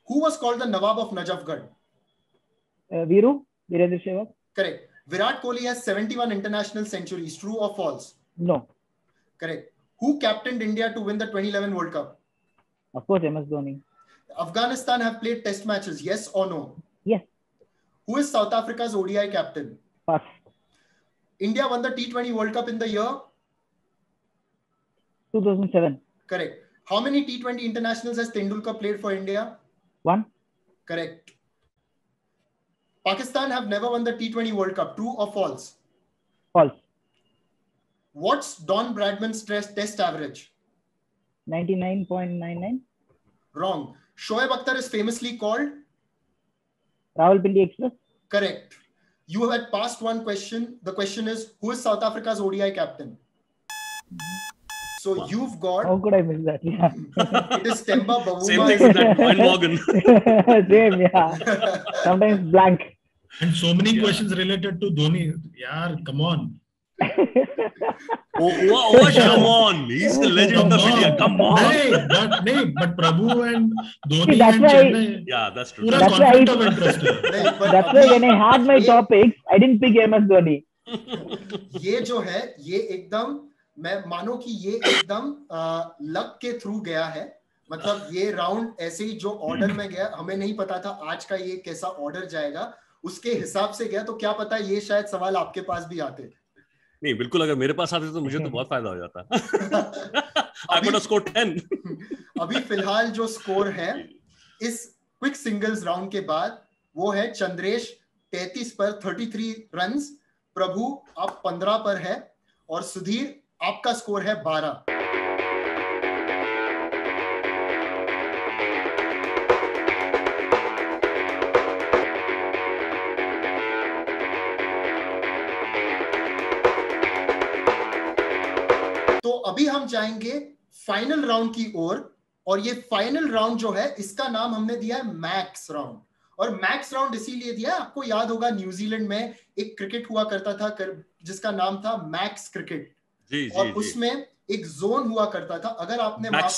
Speaker 1: Who was called the Nawab of Najafgarh?
Speaker 4: Virendra Sehwag.
Speaker 1: Correct. Virat Kohli has 71 international centuries. True or false?
Speaker 4: No.
Speaker 1: Correct. Who captained India to win the 2011 World Cup?
Speaker 4: Of course, MS Dhoni.
Speaker 1: Afghanistan have played test matches. Yes or no?
Speaker 4: Yes.
Speaker 1: Who is South Africa's ODI captain?
Speaker 4: Pass.
Speaker 1: India won the T20 World Cup in the year?
Speaker 4: 2007.
Speaker 1: Correct. How many T20 internationals has Tendulkar played for India?
Speaker 4: 1.
Speaker 1: Correct. Pakistan have never won the T20 World Cup. True or false?
Speaker 4: False.
Speaker 1: What's Don Bradman's test average?
Speaker 4: 99.99.
Speaker 1: Wrong. Shoaib Akhtar is famously called?
Speaker 4: Rawalpindi Express.
Speaker 1: Correct. You had passed one question. The question is, who is South Africa's ODI captain? So you've got.
Speaker 4: How could I miss that? Yeah.
Speaker 1: It is Temba Bavuma.
Speaker 2: Same thing with that Owen Morgan.
Speaker 4: Same, yeah. Sometimes blank.
Speaker 3: And so many questions related to Dhoni. Yaar, come on.
Speaker 2: Come on. He's the legend of India. Come on.
Speaker 3: But Prabhu and Dhoni.
Speaker 4: See, that's
Speaker 3: and
Speaker 4: why.
Speaker 3: Chennai,
Speaker 2: yeah, that's true.
Speaker 3: That's why of interest.
Speaker 4: That's why when I had my topics, I didn't pick MS Dhoni.
Speaker 1: ये जो है, ये एकदम मैं मानो कि ये एकदम लक के थ्रू गया है। मतलब ये राउंड ऐसे ही जो ऑर्डर में गया, हमें नहीं पता था आज का ये कैसा ऑर्डर जाएगा, उसके हिसाब से गया। तो क्या पता ये शायद सवाल आपके पास भी आते।
Speaker 2: नहीं, बिल्कुल, अगर मेरे पास आते तो मुझे तो बहुत फायदा हो जाता। I would have scored 10.
Speaker 1: अभी फिलहाल जो स्कोर है इस क्विक सिंगल्स राउंड के बाद वो है चंद्रेश 33 पर 33 रन्स, प्रभु आप 15 पर है और सुधीर आपका स्कोर है 12। तो अभी हम जाएंगे फाइनल राउंड की ओर, और ये फाइनल राउंड जो है इसका नाम हमने दिया है मैक्स राउंड। और मैक्स राउंड इसीलिए दिया है, आपको याद होगा न्यूजीलैंड में एक क्रिकेट हुआ करता था जिसका नाम था मैक्स क्रिकेट। और उसमें एक जोन हुआ करता था, अगर आपने मैक्स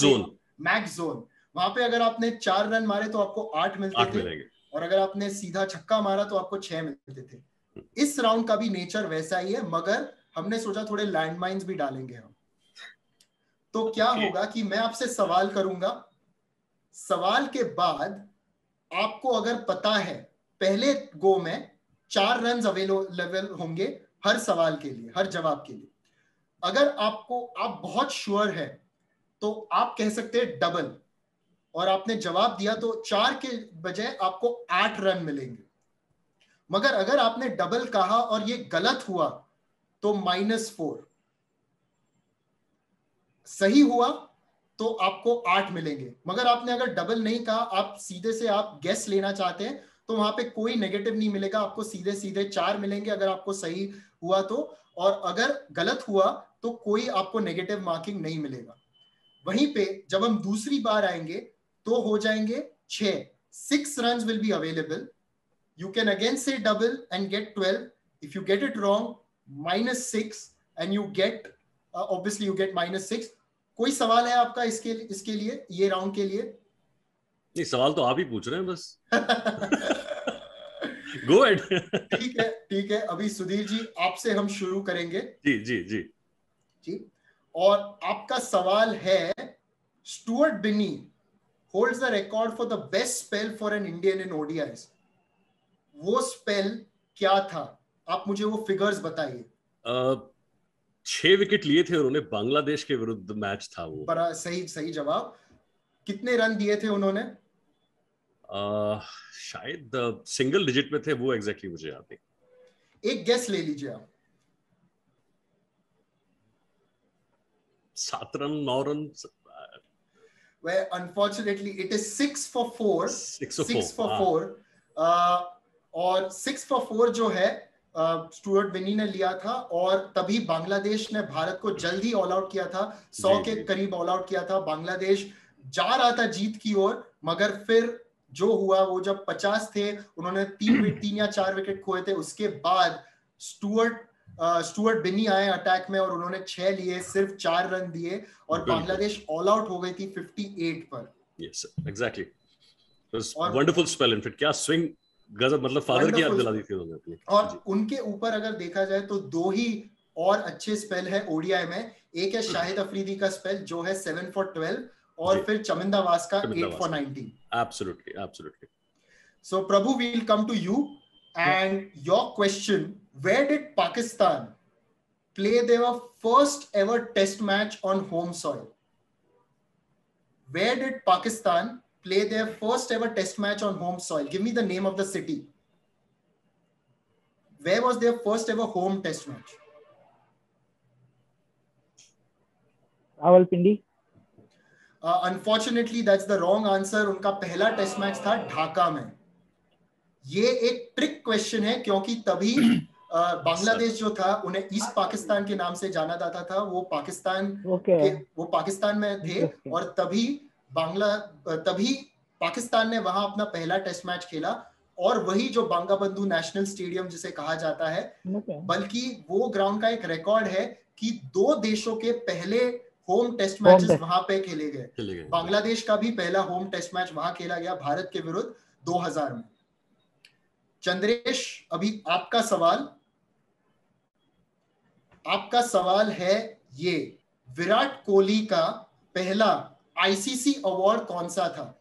Speaker 1: जोन वहां पे अगर आपने 4 रन मारे तो आपको 8 मिलते थे, और अगर आपने सीधा छक्का मारा तो आपको 6 मिलते थे। इस राउंड का भी नेचर वैसा ही है, मगर हमने सोचा थोड़े लैंडमाइंस भी डालेंगे हम। तो क्या होगा कि मैं आपसे सवाल करूंगा, सवाल के बाद आपको अगर पता है पहले गो में 4 रन अवेलेबल होंगे हर सवाल के लिए, हर जवाब के लिए। अगर आप बहुत श्योर है तो आप कह सकते हैं डबल, और आपने जवाब दिया तो 4 के बजाय आपको 8 रन मिलेंगे। मगर अगर आपने डबल कहा और ये गलत हुआ तो -4, सही हुआ तो आपको 8 मिलेंगे। मगर आपने अगर डबल नहीं कहा, आप सीधे से आप गेस लेना चाहते हैं, तो वहां पे कोई नेगेटिव नहीं मिलेगा, आपको सीधे सीधे 4 मिलेंगे अगर आपको सही हुआ तो, और अगर गलत हुआ तो कोई आपको नेगेटिव मार्किंग नहीं मिलेगा। वहीं पे जब हम दूसरी बार आएंगे तो हो जाएंगे 6 runs will be available. You can again say double and get 12. If you get it wrong, -6, and you get obviously you get -6. कोई सवाल है आपका इसके लिए, ये राउंड के लिए?
Speaker 2: नहीं, सवाल तो आप ही पूछ रहे हैं बस। Go ahead.
Speaker 1: ठीक है। अभी सुधीर जी आपसे हम शुरू करेंगे।
Speaker 2: जी।
Speaker 1: जी, और आपका सवाल है, Stuart Binny holds the record for the best spell for an Indian in ODIs. वो स्पेल क्या था? आप मुझे वो फिगर्स बताइए।
Speaker 2: 6 विकेट लिए थे उन्होंने, बांग्लादेश के विरुद्ध मैच था वो।
Speaker 1: बड़ा सही जवाब। कितने रन दिए थे उन्होंने?
Speaker 2: शायद सिंगल डिजिट में थे वो, एग्जैक्टली मुझे याद नहीं।
Speaker 1: एक गेस ले लीजिए आप।
Speaker 2: 7 run, 9 run.
Speaker 1: Where unfortunately it is 6 for 4. 6 for 4. और 6 for 4 जो है स्टुअर्ट बिनी ने लिया था, और तभी बांग्लादेश ने भारत को जल्दी ऑल आउट किया था। 100 के करीब ऑल आउट किया था। बांग्लादेश जा रहा था जीत की ओर, मगर फिर जो हुआ वो, जब 50 थे उन्होंने 3 या 4 विकेट खोए थे। उसके बाद स्टुअर्ट बिनी आए अटैक में और उन्होंने 6 लिए, सिर्फ 4 रन दिए और बांग्लादेश ऑल आउट हो गई थी 58 पर।
Speaker 2: Yes exactly, it was wonderful spell. In fact क्या स्विंग, गजब, मतलब फादर की याद दिला दी थी उन्होंने अपनी।
Speaker 1: और उनके ऊपर अगर देखा जाए तो 2 ही और अच्छे स्पेल है ओडीआई में। एक है शाहिद अफरीदी का स्पेल जो है 7 for 12, और फिर चमिंदा वास का 8 for 19।
Speaker 2: Absolutely.
Speaker 1: So Prabhu, we'll come to you and your question: where did Pakistan play their first ever test match on home soil? Where did Pakistan play their first ever test match on home soil? Give me the name of the city. Where was their first ever home test match?
Speaker 4: Rawalpindi.
Speaker 1: Unfortunately, that's the wrong answer. उनका पहला test match था ढाका में। ये एक trick question है क्योंकि तभी बांग्लादेश जो था उन्हें ईस्ट पाकिस्तान के नाम से जाना जाता था। वो पाकिस्तान में थे और तभी पाकिस्तान ने वहां अपना पहला टेस्ट मैच खेला, और वही जो बांगाबंधु नेशनल स्टेडियम जिसे कहा जाता है, बल्कि वो ग्राउंड का एक रिकॉर्ड है कि 2 देशों के पहले होम टेस्ट मैचेस वहां पे खेले गए। बांग्लादेश का भी पहला होम टेस्ट मैच वहां खेला गया भारत के विरुद्ध 2000 में। चंद्रेश, अभी आपका सवाल है ये: विराट कोहली का पहला आईसीसी अवार्ड कौन सा था?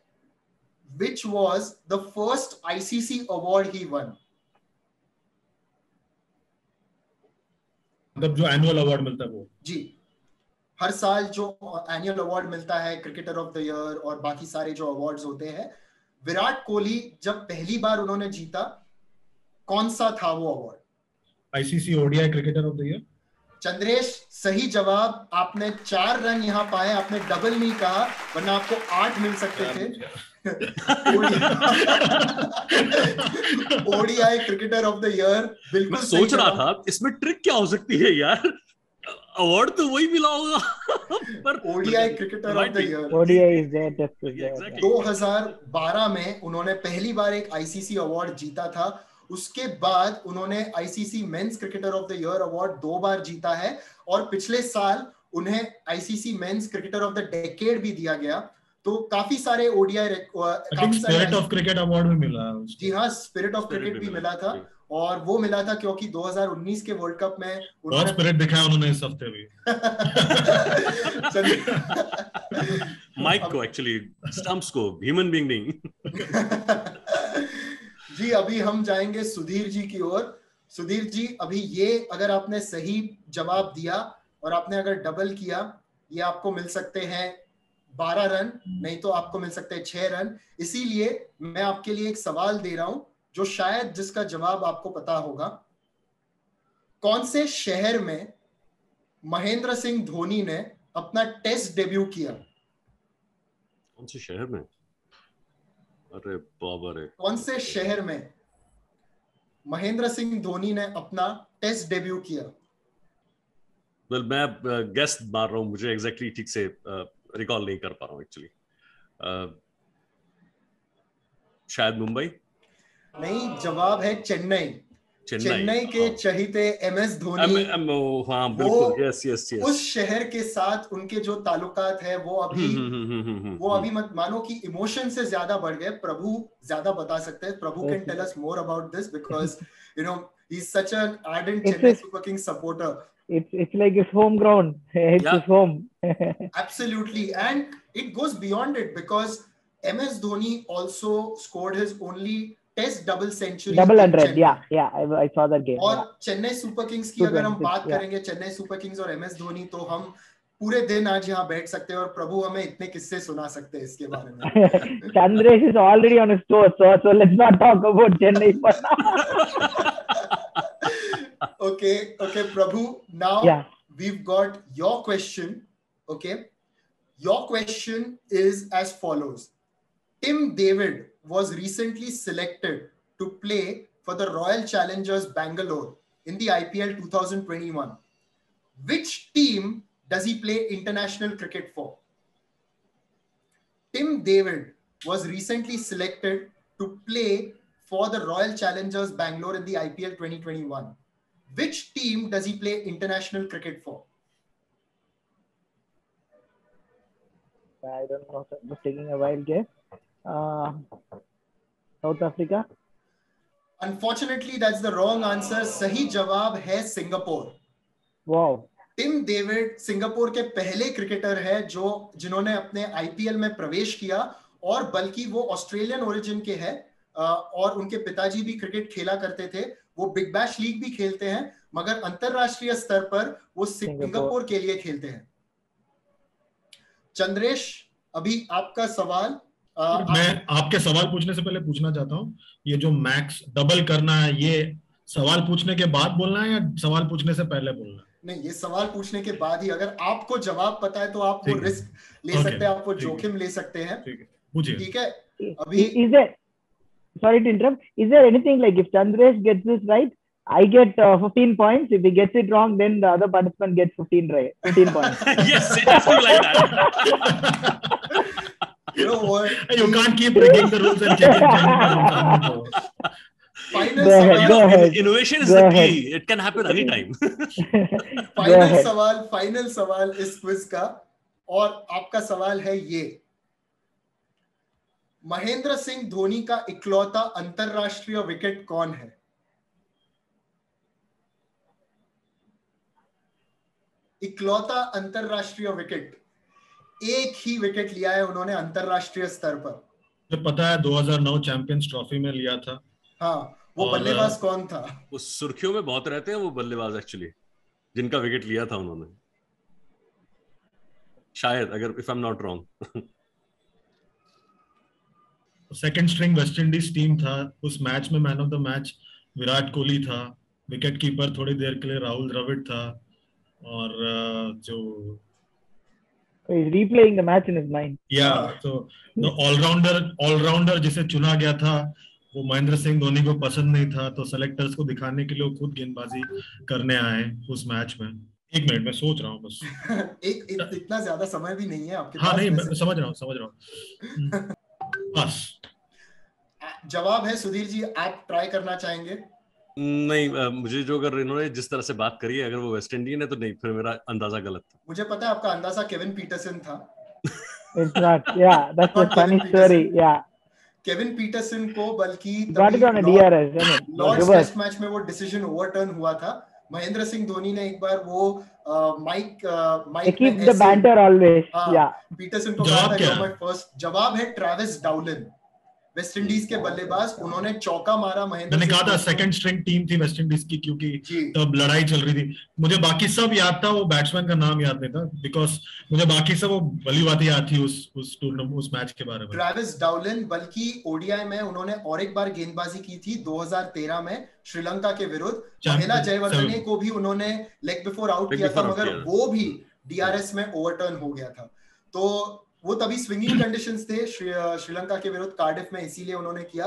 Speaker 1: Which was the first ICC award he won?
Speaker 3: मतलब जो एनुअल अवार्ड मिलता है वो?
Speaker 1: जी, हर साल जो एनुअल अवार्ड मिलता है, क्रिकेटर ऑफ द ईयर और बाकी सारे जो अवार्ड्स होते हैं, विराट कोहली जब पहली बार उन्होंने जीता, कौन सा था वो award?
Speaker 3: ICC ODI cricketer of the year.
Speaker 1: Chandresh, सही जवाब। आपने 4 रन यहाँ पाए, आपने डबल नहीं कहा, वरना आपको 8 मिल सकते थे। ODI cricketer of the year, बिल्कुल।
Speaker 2: मैं सोच रहा था इसमें ट्रिक क्या हो सकती है यार, अवार्ड तो वही मिला होगा पर
Speaker 1: ODI cricketer of the year,
Speaker 4: ODI is there.
Speaker 1: 2012 में उन्होंने पहली बार एक आईसीसी अवार्ड जीता था। उसके बाद उन्होंने ICC men's cricketer of the year award 2 बार जीता है, और पिछले साल उन्हें ICC men's cricketer of the decade भी दिया गया। तो काफी सारे ODI,
Speaker 3: spirit of cricket award भी मिला।
Speaker 1: जी हाँ, स्पिरिट ऑफ क्रिकेट भी मिला था, और वो मिला था क्योंकि 2019 के वर्ल्ड कप में
Speaker 3: बहुत स्पिरिट दिखाया उन्होंने इस हफ्ते भी।
Speaker 2: माइक को एक्चुअली, स्टंप्स को, ह्यूमन बीइंग नहीं।
Speaker 1: जी, अभी हम जाएंगे सुधीर जी की ओर। सुधीर जी, अभी ये अगर आपने सही जवाब दिया और आपने अगर डबल किया, ये आपको मिल सकते हैं 12 रन, नहीं तो आपको मिल सकते हैं 6 रन। इसीलिए मैं आपके लिए एक सवाल दे रहा हूं जो शायद जिसका जवाब आपको पता होगा। कौन से शहर में महेंद्र सिंह धोनी ने अपना टेस्ट डेब्यू किया?
Speaker 2: कौन से शहर में? अरे बाबा रे,
Speaker 1: कौन से शहर में महेंद्र सिंह धोनी ने अपना टेस्ट डेब्यू किया?
Speaker 2: वेल, मैं गेस मार रहा हूं, मुझे एग्जैक्टली ठीक से रिकॉल नहीं कर पा रहा हूं एक्चुअली। शायद मुंबई?
Speaker 1: नहीं, जवाब है चेन्नई। चेन्नई के चहीते एमएस धोनी,
Speaker 2: हाँ बिल्कुल, यस यस यस,
Speaker 1: उस शहर के साथ उनके जो ताल्लुकात है वो अभी मत मानो कि इमोशन से ज्यादा बढ़ गए। प्रभु ज्यादा बता सकते हैं। Prabhu can tell us more about this because you know He's such an ardent
Speaker 4: It's
Speaker 1: Chennai
Speaker 4: his-
Speaker 1: Super Kings supporter.
Speaker 4: It's like his home ground. It's
Speaker 2: Yeah.
Speaker 4: his home.
Speaker 1: Absolutely. And it goes beyond it because MS Dhoni also scored his only test double century.
Speaker 4: Double
Speaker 1: in
Speaker 4: 100.
Speaker 1: Chennai.
Speaker 4: Yeah. I saw that game.
Speaker 1: और
Speaker 4: Yeah.
Speaker 1: Chennai super Kings की अगर हम
Speaker 4: 226,
Speaker 1: बात
Speaker 4: yeah.
Speaker 1: करेंगे, Chennai super Kings और MS Dhoni, तो हम पूरे दिन आज यहाँ बैठ सकते हैं और प्रभु हमें इतने किस्से सुना सकते हैं इसके बारे में.
Speaker 4: Chandresh is already on his toes, so let's not talk about Chennai for now.
Speaker 1: Okay, Prabhu. Now
Speaker 4: Yeah.
Speaker 1: we've got your question. Okay, your question is as follows: Tim David was recently selected to play for the Royal Challengers Bangalore in the IPL 2021. Which team does he play international cricket for? Tim David was recently selected to play for the Royal Challengers Bangalore in the IPL 2021. Which team does he play international cricket for?
Speaker 4: I don't know. I'm just taking a wild guess. South Africa.
Speaker 1: Unfortunately, that's the wrong answer. सही जवाब है Singapore.
Speaker 4: Wow.
Speaker 1: Tim David Singapore के पहले cricketer है जिन्होंने अपने IPL में प्रवेश किया, और बल्कि वो ऑस्ट्रेलियन ओरिजिन के हैं और उनके पिताजी भी क्रिकेट खेला करते थे. वो बिग बैश लीग भी खेलते हैं, मगर अंतरराष्ट्रीय स्तर पर वो सिंगापुर के लिए खेलते हैं. चंद्रेश, अभी आपका सवाल.
Speaker 3: मैं आपके सवाल पूछने से पहले पूछना चाहता हूँ, ये जो मैक्स डबल करना है, ये सवाल पूछने के बाद बोलना है या सवाल पूछने से पहले बोलना है?
Speaker 1: नहीं, ये सवाल पूछने के बाद ही. अगर आपको जवाब पता है तो आप वो रिस्क ले सकते हैं, आप वो जोखिम ले सकते हैं. ठीक है. अभी
Speaker 4: Is there, sorry to interrupt, is there anything like if Chandresh gets this right, I get 15 points. If he gets it wrong, then the other participant gets 15 points.
Speaker 2: Yes, it has to be like that.
Speaker 1: you know what?
Speaker 3: You can't keep breaking the rules and changing the rules.
Speaker 1: Final
Speaker 4: Go ahead, go
Speaker 1: सवाल.
Speaker 4: ahead.
Speaker 2: Innovation is
Speaker 4: Go
Speaker 2: the
Speaker 4: ahead.
Speaker 2: key. It can happen anytime.
Speaker 1: Final सवाल इस quiz का, और आपका सवाल है ये: महेंद्र सिंह धोनी का इकलौता अंतरराष्ट्रीय विकेट कौन है? इकलौता अंतरराष्ट्रीय विकेट, एक ही विकेट लिया है उन्होंने अंतरराष्ट्रीय स्तर पर.
Speaker 3: मुझे पता है 2009 चैंपियंस ट्रॉफी में लिया था.
Speaker 1: हाँ, वो
Speaker 3: और
Speaker 1: बल्लेबाज कौन था?
Speaker 2: वो सुर्खियों में बहुत रहते हैं वो बल्लेबाज एक्चुअली, जिनका विकेट लिया था उन्होंने, शायद, अगर if I am not wrong.
Speaker 3: Second string West Indies team था. उस मैच में man of the match Virat Kohli था. विकेट कीपर थोड़ी देर के लिए राहुल द्रविड़ था. और जो
Speaker 4: He's replaying the match in his mind.
Speaker 3: तो ऑलराउंडर जिसे चुना गया था वो महेंद्र सिंह धोनी को पसंद नहीं था, तो सेलेक्टर्स को दिखाने के लिए वो खुद गेंदबाजी करने आए उस मैच में. एक मिनट, मैं सोच रहा हूँ बस.
Speaker 1: इतना ज्यादा समय भी नहीं है आपके
Speaker 3: हाँ
Speaker 1: पास.
Speaker 3: नहीं, मैं समझ रहा हूँ. बस
Speaker 1: जवाब है सुधीर जी, आप ट्राई करना चाहेंगे?
Speaker 2: नहीं, मुझे जो, अगर इन्होंने जिस तरह से बात करी है, अगर वो वेस्ट इंडियन है तो नहीं, फिर मेरा अंदाजा गलत था.
Speaker 1: मुझे पता है आपका अंदाजा केविन पीटरसन था.
Speaker 4: It's not. Yeah, that's a funny story. Yeah.
Speaker 1: Kevin Pietersen को बल्कि
Speaker 4: Got it on a DRS.
Speaker 1: Lord's test match में वो डिसीजन ओवरटर्न हुआ था. महेंद्र सिंह धोनी ने एक बार वो mike
Speaker 4: keep the banter always. Yeah.
Speaker 1: Pietersen को कहा था योर माय फर्स्ट. जवाब है ट्रेविस डाउलिन, वेस्ट इंडीज के बल्लेबाज. उन्होंने चौका मारा. महेंद्र,
Speaker 3: मैंने कहा था सेकंड स्ट्रिंग टीम थी वेस्ट इंडीज की, क्योंकि तब लड़ाई चल रही थी. मुझे बाकी सब याद था, वो बैट्समैन का नाम याद नहीं था, बिकॉज मुझे बाकी सब वो भली बातें याद थी उस टूर्नामेंट, उस मैच के बारे में.
Speaker 1: ट्रेविस डाउलिन, बल्कि ओडीआई में उन्होंने और एक बार गेंदबाजी की थी 2013 में श्रीलंका के विरुद्ध. महिला जयवर्धने को भी उन्होंने लेग बिफोर आउट किया था, मगर वो भी डीआरएस में ओवरटर्न हो गया था. तो वो तभी स्विंगिंग कंडीशंस थे श्रीलंका के विरुद्ध कार्डिफ में, इसीलिए उन्होंने किया.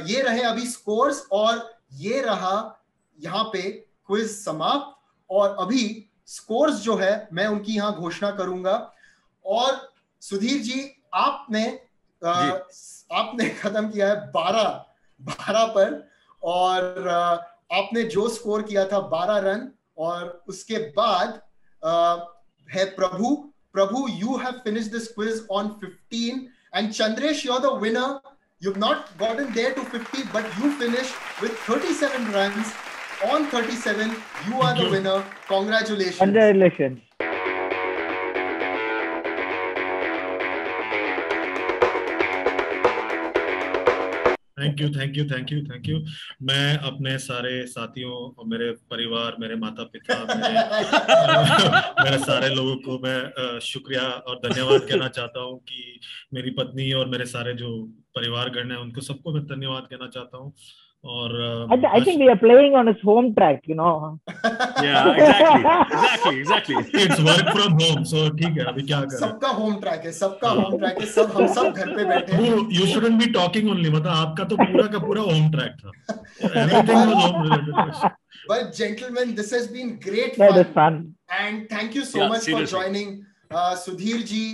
Speaker 1: ये रहे अभी स्कोर्स, और ये रहा यहाँ पे क्विज समाप्त. और अभी स्कोर्स जो है मैं उनकी यहाँ घोषणा करूंगा. और सुधीर जी, आपने खत्म किया है 12 पर, और आपने जो स्कोर किया था 12 रन. और उसके बाद है Prabhu, you have finished this quiz on 15, and Chandresh, you're the winner. You've not gotten there to 50, but you finished with 37 runs. on 37. You are the winner. Congratulations.
Speaker 4: Congratulations.
Speaker 3: Thank you. मैं अपने सारे साथियों और मेरे परिवार, मेरे माता पिता, मेरे सारे लोगों को मैं शुक्रिया और धन्यवाद कहना चाहता हूँ कि मेरी पत्नी और मेरे सारे जो परिवारगण हैं उनको सबको मैं धन्यवाद कहना चाहता हूँ। और
Speaker 4: I think we are playing on his home track, you know.
Speaker 2: Yeah, exactly.
Speaker 3: It's work from home, so ठीक है, अभी क्या करें?
Speaker 1: सबका होम ट्रैक है, हम सब घर पे बैठे हैं।
Speaker 3: You shouldn't be talking only, मतलब आपका तो पूरा का पूरा होम ट्रैक था। Everything was home related.
Speaker 1: But gentlemen, this has been great
Speaker 4: That is fun.
Speaker 1: And thank you so much for joining. Sudhir ji,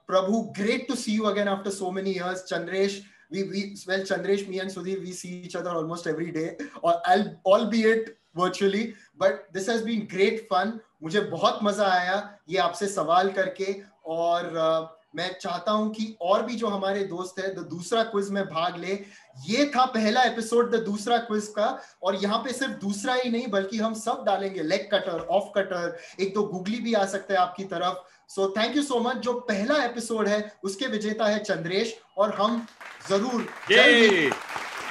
Speaker 1: Prabhu, great to see you again after so many years. Chandresh, Chandresh, me and Sudhir, we see each other almost every day, or albeit virtually. But this has been great fun. मुझे बहुत मजा आया ये आपसे सवाल करके, और मैं चाहता हूं कि और भी जो हमारे दोस्त हैं द दूसरा क्विज में भाग ले। ये था पहला एपिसोड द दूसरा क्विज का, और यहाँ पे सिर्फ दूसरा ही नहीं बल्कि हम सब डालेंगे, लेग कटर, ऑफ कटर, एक तो गूगली भी आ सकता है आपकी तरफ। So thank you so much. जो पहला एपिसोड है उसके विजेता है चंद्रेश, और हम जरूर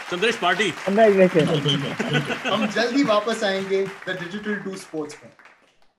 Speaker 2: चंद्रेश पार्टी
Speaker 1: हम जल्दी वापस आएंगे द डिजिटल 2 स्पोर्ट्स पर।